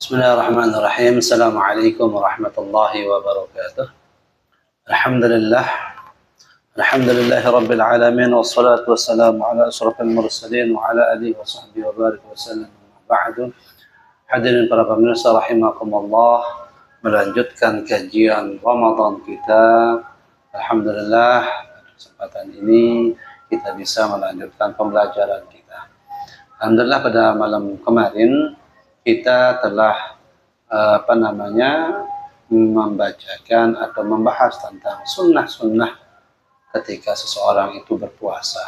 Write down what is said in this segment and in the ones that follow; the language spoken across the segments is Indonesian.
Bismillahirrahmanirrahim. Assalamualaikum warahmatullahi wabarakatuh. Alhamdulillah. Alhamdulillahi rabbil alamin. Wassalatu wassalamu ala asyrafil mursalin wa ala alihi wa sahbihi wa barik wa sallam. Ba'du. Hadirin para pemirsa rahimakumullah, melanjutkan kajian Ramadan kita. Alhamdulillah, pada kesempatan ini kita bisa melanjutkan pembelajaran kita. Alhamdulillah, pada malam kemarin kita telah membacakan atau membahas tentang sunnah-sunnah ketika seseorang itu berpuasa.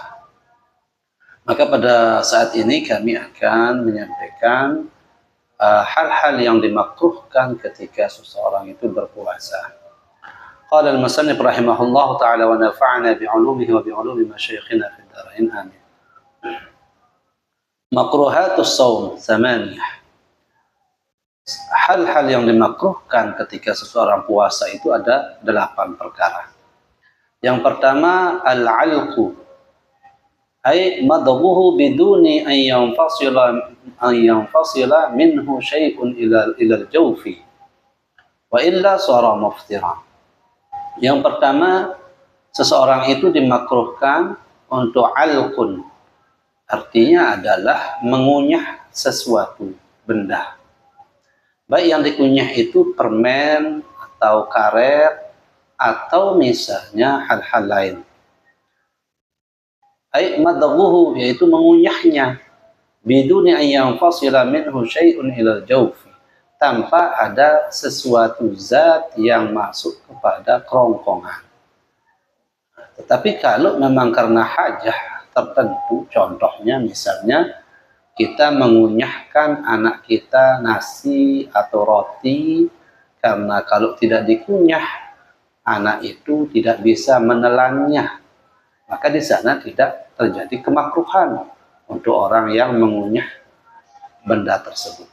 Maka pada saat ini kami akan menyampaikan hal-hal yang dimakruhkan ketika seseorang itu berpuasa. Qala al-musannif rahimahullah ta'ala wa nafa'ana bi'ulumihi wa bi'ulumi masyayikhina fid dharain amin. Makruhatus shaum tsamaniyah. Hal-hal yang dimakruhkan ketika seseorang puasa itu ada 8 perkara. Yang pertama, al-alqu, ay madghuhu biduni an yanfasila minhu syai'un ila al-jawfi wa illa sara muftira. Yang pertama, seseorang itu dimakruhkan untuk alqun, artinya adalah mengunyah sesuatu benda. Baik yang dikunyah itu permen atau karet atau misalnya hal-hal lain. Ay madghuhu, yaitu mengunyahnya, biduni an yanfasila minhu syai'un ila al-jawfi, tanpa ada sesuatu zat yang masuk kepada kerongkongan. Tetapi kalau memang karena hajah tertentu, contohnya misalnya kita mengunyahkan anak kita nasi atau roti, karena kalau tidak dikunyah anak itu tidak bisa menelannya, maka di sana tidak terjadi kemakruhan untuk orang yang mengunyah benda tersebut,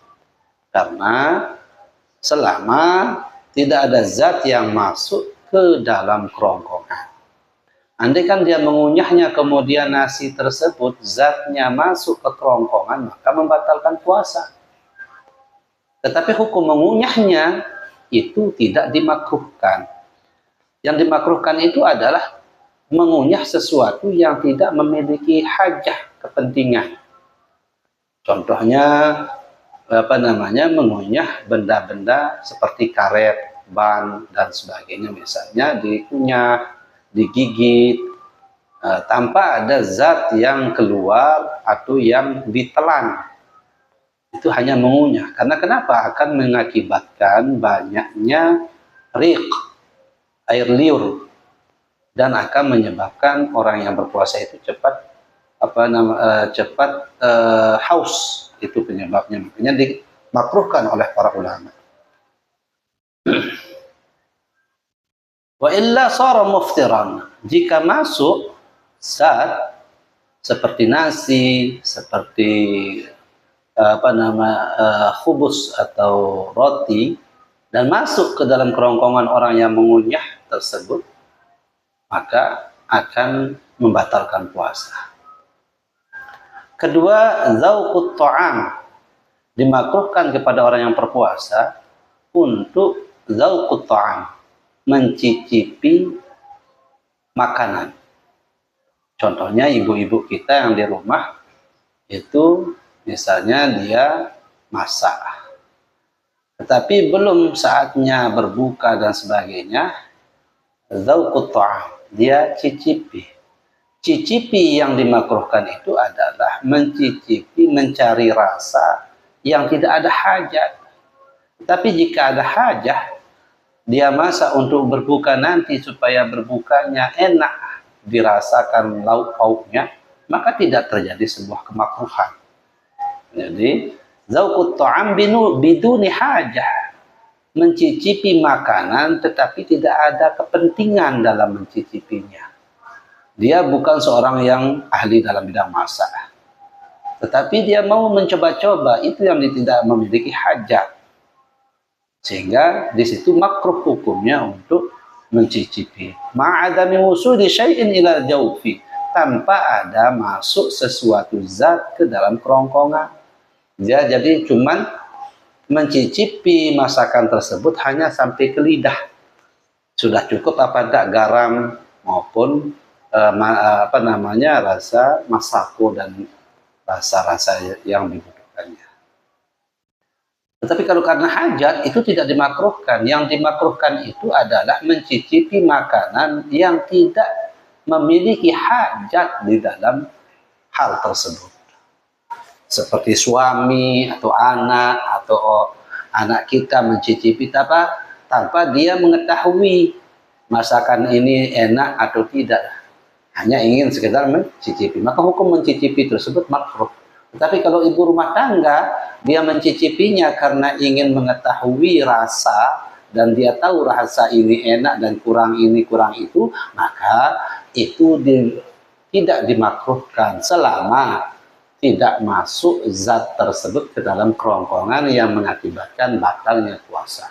karena selama tidak ada zat yang masuk ke dalam kerongkongan. Andai kan dia mengunyahnya kemudian nasi tersebut zatnya masuk ke kerongkongan, maka membatalkan puasa. Tetapi hukum mengunyahnya itu tidak dimakruhkan. Yang dimakruhkan itu adalah mengunyah sesuatu yang tidak memiliki hajah, kepentingan. Contohnya mengunyah benda-benda seperti karet, ban dan sebagainya, misalnya dikunyah, digigit tanpa ada zat yang keluar atau yang ditelan, itu hanya mengunyah. Karena kenapa? Akan mengakibatkan banyaknya riq, air liur, dan akan menyebabkan orang yang berpuasa itu cepat haus. Itu penyebabnya, makanya dimakruhkan oleh para ulama. Wa illa sara muftiran, jika masuk zat seperti nasi, seperti khubus atau roti, dan masuk ke dalam kerongkongan orang yang mengunyah tersebut, maka akan membatalkan puasa. Kedua, zauqut ta'am, dimakruhkan kepada orang yang berpuasa untuk zauqut ta'am, mencicipi makanan. Contohnya ibu-ibu kita yang di rumah itu misalnya dia masak, tetapi belum saatnya berbuka dan sebagainya, dzauqut ta'am, dia cicipi. Cicipi yang dimakruhkan itu adalah mencicipi, mencari rasa yang tidak ada hajat. Tapi jika ada hajah, dia masak untuk berbuka nanti supaya berbukanya enak, dirasakan lauk pauknya, maka tidak terjadi sebuah kemakruhan. Jadi zauqut ta'am biduni hajah, mencicipi makanan tetapi tidak ada kepentingan dalam mencicipinya. Dia bukan seorang yang ahli dalam bidang masak, tetapi dia mau mencoba-coba, itu yang tidak memiliki hajat. Sehingga di situ makruh hukumnya untuk mencicipi. Ma'adami wusuli syai'in ila jawfi, tanpa ada masuk sesuatu zat ke dalam kerongkongan. Ya, jadi cuman mencicipi masakan tersebut hanya sampai ke lidah. Sudah cukup apa tidak garam maupun rasa masako dan rasa-rasa yang dibutuhkannya. Tetapi kalau karena hajat itu tidak dimakruhkan. Yang dimakruhkan itu adalah mencicipi makanan yang tidak memiliki hajat di dalam hal tersebut. Seperti suami atau anak kita mencicipi tanpa dia mengetahui masakan ini enak atau tidak. Hanya ingin sekedar mencicipi. Maka hukum mencicipi tersebut makruh. Tetapi kalau ibu rumah tangga, dia mencicipinya karena ingin mengetahui rasa, dan dia tahu rasa ini enak dan kurang ini, kurang itu, maka itu tidak dimakruhkan selama tidak masuk zat tersebut ke dalam kerongkongan yang mengakibatkan batalnya puasa.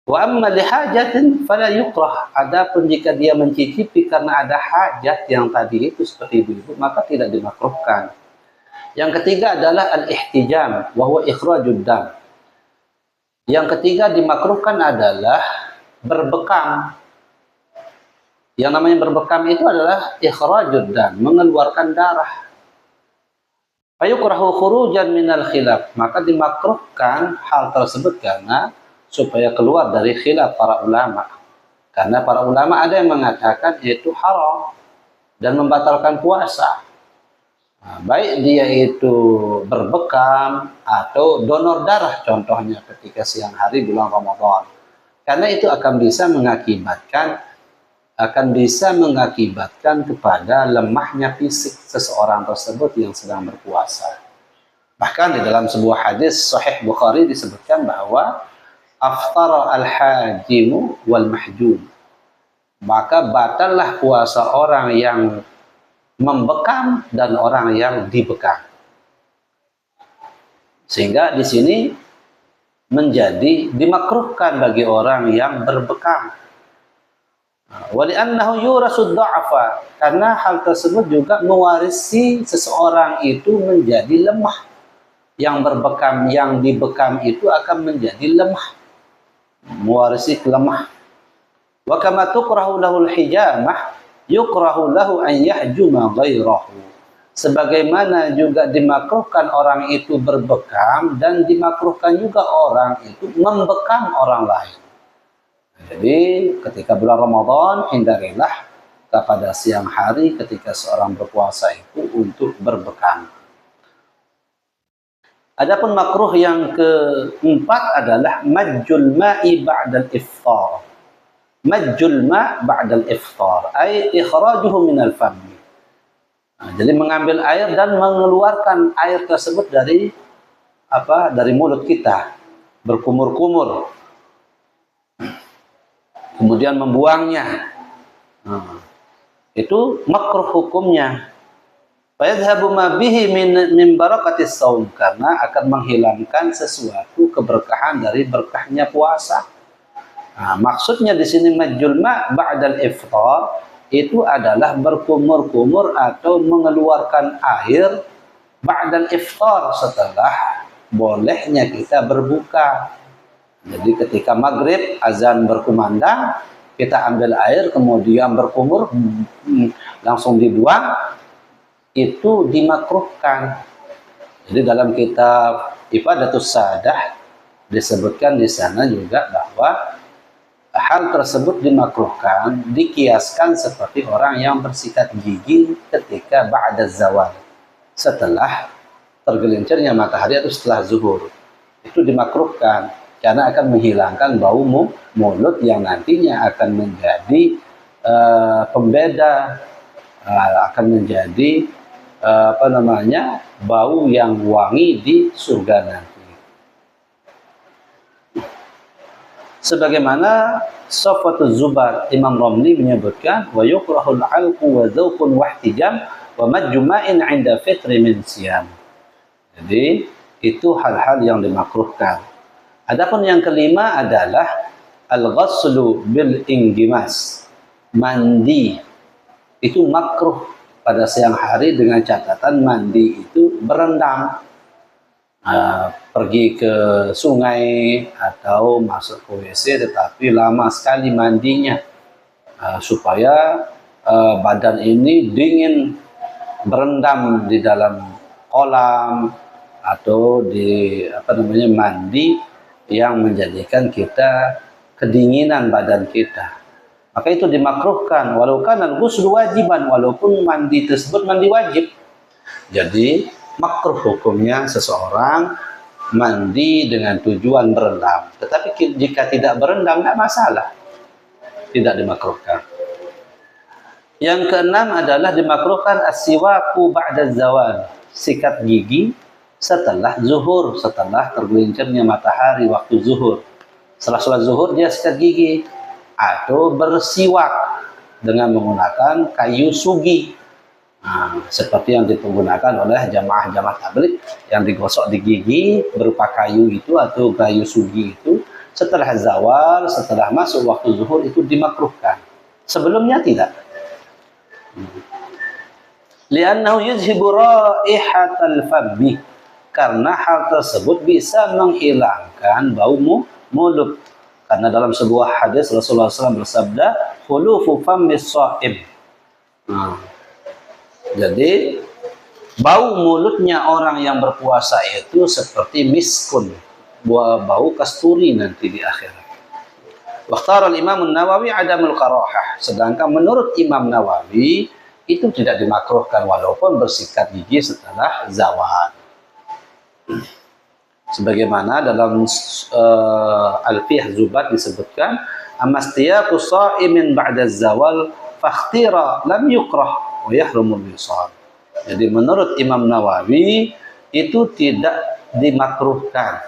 Wa amma lihajatin fala yukrah. Adapun jika dia mencicipi karena ada hajat yang tadi itu seperti ibu-ibu, maka tidak dimakruhkan. Yang ketiga adalah al-ihtijam wa huwa ikhrajud dam. Yang ketiga dimakruhkan adalah berbekam. Yang namanya berbekam itu adalah ikhrajud dam, mengeluarkan darah. Fayukrahu khurujan minal khilaf. Maka dimakruhkan hal tersebut karena supaya keluar dari khilaf para ulama. Karena para ulama ada yang mengatakan itu haram dan membatalkan puasa. Nah, baik dia itu berbekam atau donor darah, contohnya ketika siang hari bulan Ramadan. Karena itu akan bisa mengakibatkan kepada lemahnya fisik seseorang tersebut yang sedang berpuasa. Bahkan di dalam sebuah hadis Sahih Bukhari disebutkan bahwa aftara al-hajimu wal mahjum. Maka batallah puasa orang yang membekam dan orang yang dibekam. Sehingga di sini menjadi dimakruhkan bagi orang yang berbekam. Wa li'annahu yurasud dha'fa, karena hal tersebut juga mewarisi seseorang itu menjadi lemah. Yang berbekam, yang dibekam itu akan menjadi lemah, mewarisi kelemah. Wa kama tukrahu lahul hijamah yukrahu lahu an yahjuma ghairahu. Sebagaimana juga dimakruhkan orang itu berbekam dan dimakruhkan juga orang itu membekam orang lain. Jadi ketika bulan Ramadan hindarilah pada siang hari ketika seorang berpuasa itu untuk berbekam. Adapun makruh yang keempat adalah majjul ma'i ba'dal iftar. Majjul ma' ba'dal iftar, ay ikhrajuhu minal fam. Nah, jadi mengambil air dan mengeluarkan air tersebut dari mulut kita, berkumur-kumur. Kemudian membuangnya. Nah, itu makruh hukumnya. Fayadhabu ma bihi min barakatis shaum, karena akan menghilangkan sesuatu keberkahan dari berkahnya puasa. Nah, maksudnya di sini majjul ma' ba'dal iftar itu adalah berkumur-kumur atau mengeluarkan air ba'dal iftar, setelah bolehnya kita berbuka. Jadi ketika maghrib azan berkumandang, kita ambil air kemudian berkumur langsung dibuang, itu dimakruhkan. Jadi dalam kitab Ifadatus Sadah disebutkan di sana juga bahwa hal tersebut dimakruhkan, dikiaskan seperti orang yang bersikat gigi ketika ba'da zawal, setelah tergelincirnya matahari atau setelah zuhur. Itu dimakruhkan karena akan menghilangkan bau mulut yang nantinya akan menjadi pembeda, akan menjadi bau yang wangi di surga nanti. Sebagaimana Safatul Zubar Imam Romli menyebutkan wa yukrahul alqu wa dzauqun wa ihtijam wa majma'in 'inda fitri min siyam. Jadi itu hal-hal yang dimakruhkan. Adapun yang kelima adalah al-ghaslu bil inggimas. Mandi itu makruh pada siang hari dengan catatan mandi itu berendam. Pergi ke sungai atau masuk ke WC tetapi lama sekali mandinya, supaya badan ini dingin, berendam di dalam kolam atau di mandi yang menjadikan kita kedinginan badan kita. Maka itu dimakruhkan walaupun al-ghusl wajiban, walaupun mandi tersebut mandi wajib. Jadi makruh hukumnya seseorang mandi dengan tujuan berendam. Tetapi jika tidak berendam tidak masalah, tidak dimakruhkan. Yang keenam adalah dimakruhkan as-siwaku ba'da zawal, sikat gigi setelah zuhur, setelah tergelincirnya matahari waktu zuhur. Setelah sholat zuhur dia sikat gigi atau bersiwak dengan menggunakan kayu sugi. Seperti yang digunakan oleh jamaah-jamaah tabligh yang digosok di gigi berupa kayu itu atau kayu sugi itu setelah zawal, setelah masuk waktu zuhur itu dimakruhkan. Sebelumnya tidak. Li'annahu yuzhibu raihatal fabbi, karena hal tersebut bisa menghilangkan bau mulut. Karena dalam sebuah hadis Rasulullah SAW bersabda, khulufu fammis sha'im. Jadi bau mulutnya orang yang berpuasa itu seperti miskun, bau kasturi nanti di akhirat. Waqtara al-Imam Nawawi adamul karahah, sedangkan menurut Imam Nawawi itu tidak dimakruhkan walaupun bersikat gigi setelah zawal. Sebagaimana dalam Al-Fiqh Zubat disebutkan, amastiyaqu sha'imin ba'da zawal fakhtira lam yukrah wa yahrumul wisal. Jadi menurut Imam Nawawi itu tidak dimakruhkan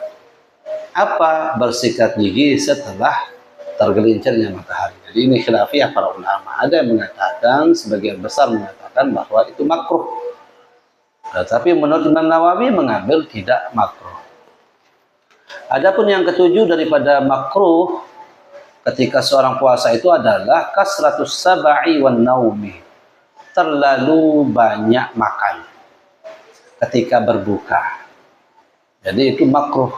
apa bersikat gigi setelah tergelincirnya matahari. Jadi ini khilafiyah para ulama. Ada yang mengatakan, sebagian besar mengatakan bahwa itu makruh. Tetapi menurut Imam Nawawi mengambil tidak makruh. Adapun yang ketujuh daripada makruh ketika seorang puasa itu adalah kasratus sabai wan naumi, terlalu banyak makan ketika berbuka. Jadi itu makruh,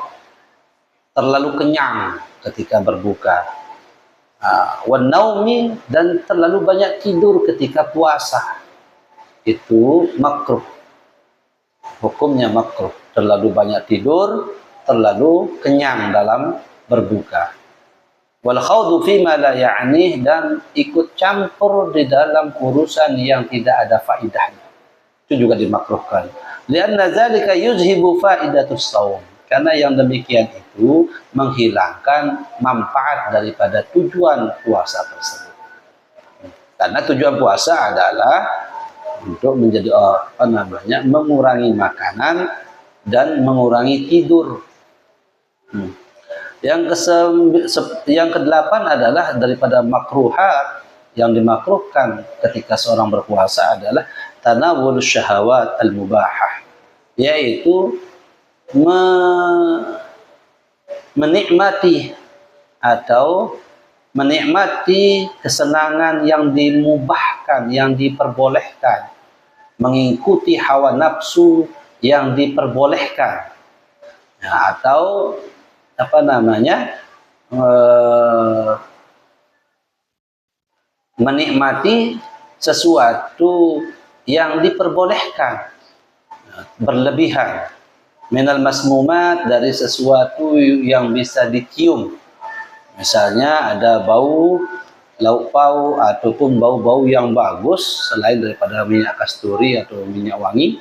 terlalu kenyang ketika berbuka. Wan naumi, dan terlalu banyak tidur ketika puasa, itu makruh, hukumnya makruh. Terlalu banyak tidur, terlalu kenyang dalam berbuka. Wal khawdu fima la ya'nih, dan ikut campur di dalam urusan yang tidak ada faidahnya, itu juga dimakruhkan. Lianna dzalika yuzhibu faidatus shaum, karena yang demikian itu menghilangkan manfaat daripada tujuan puasa tersebut. Karena tujuan puasa adalah untuk menjadi mengurangi makanan dan mengurangi tidur. Yang kedelapan adalah daripada makruhat yang dimakruhkan ketika seorang berpuasa adalah tanawulus syahawat al-mubahah, yaitu menikmati atau menikmati kesenangan yang dimubahkan, yang diperbolehkan, mengikuti hawa nafsu yang diperbolehkan, atau menikmati sesuatu yang diperbolehkan berlebihan, minal masmumat, dari sesuatu yang bisa dicium. Misalnya ada bau lauk pauk ataupun bau-bau yang bagus selain daripada minyak kasturi atau minyak wangi.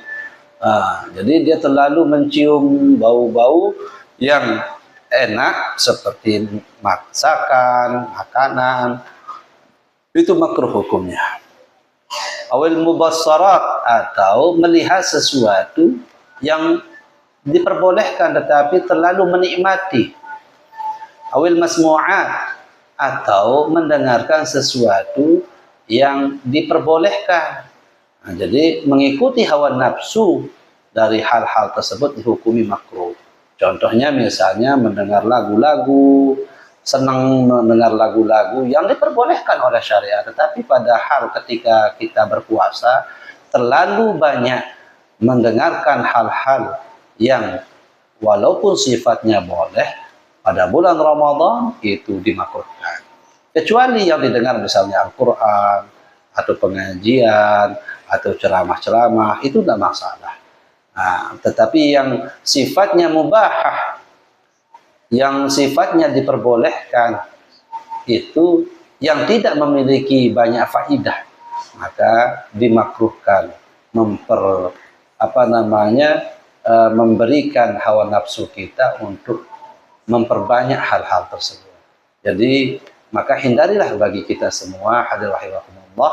Jadi dia terlalu mencium bau-bau yang enak seperti masakan, makanan, itu makruh hukumnya. Awil mubassarat, atau melihat sesuatu yang diperbolehkan tetapi terlalu menikmati. Awil masmu'at, atau mendengarkan sesuatu yang diperbolehkan. Jadi mengikuti hawa nafsu dari hal-hal tersebut dihukumi makruh. Contohnya misalnya mendengar lagu-lagu, senang mendengar lagu-lagu yang diperbolehkan oleh syariat, tetapi padahal ketika kita berpuasa terlalu banyak mendengarkan hal-hal yang walaupun sifatnya boleh pada bulan Ramadan itu dimakruhkan. Kecuali yang didengar misalnya Al-Quran atau pengajian atau ceramah-ceramah itu tidak masalah. Nah, tetapi yang sifatnya mubahah, yang sifatnya diperbolehkan, itu yang tidak memiliki banyak faidah, maka dimakruhkan memberikan hawa nafsu kita untuk memperbanyak hal-hal tersebut. Jadi maka hindarilah bagi kita semua hadirin rahimakumullah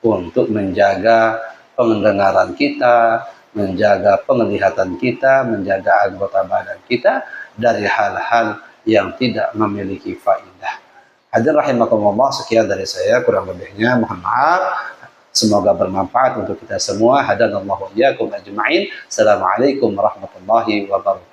untuk menjaga pendengaran kita, menjaga penglihatan kita, menjaga anggota badan kita dari hal-hal yang tidak memiliki faidah. Hadirin rahimakumullah, sekian dari saya, kurang lebihnya mohon maaf. Semoga bermanfaat untuk kita semua. Hadanallahu iyyakum ajma'in. Assalamualaikum warahmatullahi wabarakatuh.